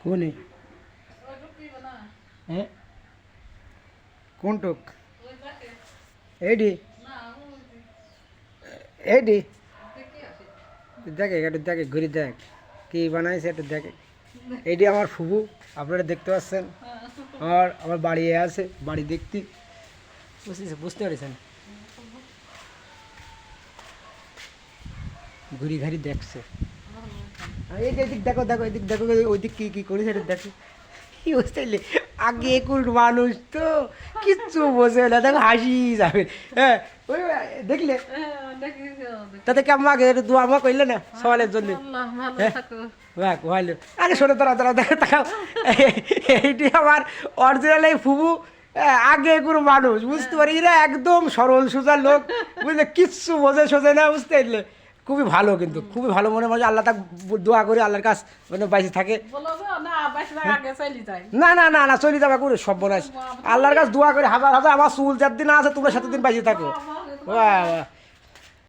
কোনে হ্যাঁ কোন টুক এইডি এইডি দেখে একটু দেখে ঘুরি দেখ কি বানাইছে একটু দেখে। এইটি আমার ফুবু, আপনারা দেখতে পাচ্ছেন। আমার বাড়ি আছে, বাড়ি দেখতে বুঝতে পারছেন, ঘুরি ঘাড়ি দেখছে। এই যে এদিক দেখো দেখো, এদিক দেখো, ওই দিক কি করেছে এটা দেখো। কি বুঝতে পারলে, আগে একুল মানুষ তো কিচ্ছু বোঝে না, দেখো হাসি যাবে। হ্যাঁ ওই দেখলে তাতে কেমন আগে দোয়া আমা করলে না সওয়ালের জন্য। ভালো আগে শোনো তারা তারা দেখো তাকাও, এইটি আমার অরিজিনাল এই ফুবু। আগে কোনো মানুষ বুঝতে পারি না, একদম সরল সোজা লোক, বুঝলে কিচ্ছু বোঝে সোজে না, বুঝতে পারলে। খুবই ভালো, কিন্তু খুবই ভালো মনে হয়। আল্লাহ তাকে দোয়া করে আল্লাহর কাছ মানে বাইসে থাকে। না না না না চলে যাবে করে সব বোনাস, আল্লাহর কাছে দোয়া করে হাজার হাজার আমার চুল যার দিন আছে তোমরা 7 দিন বাইসে থাকো। বাহ বাহ।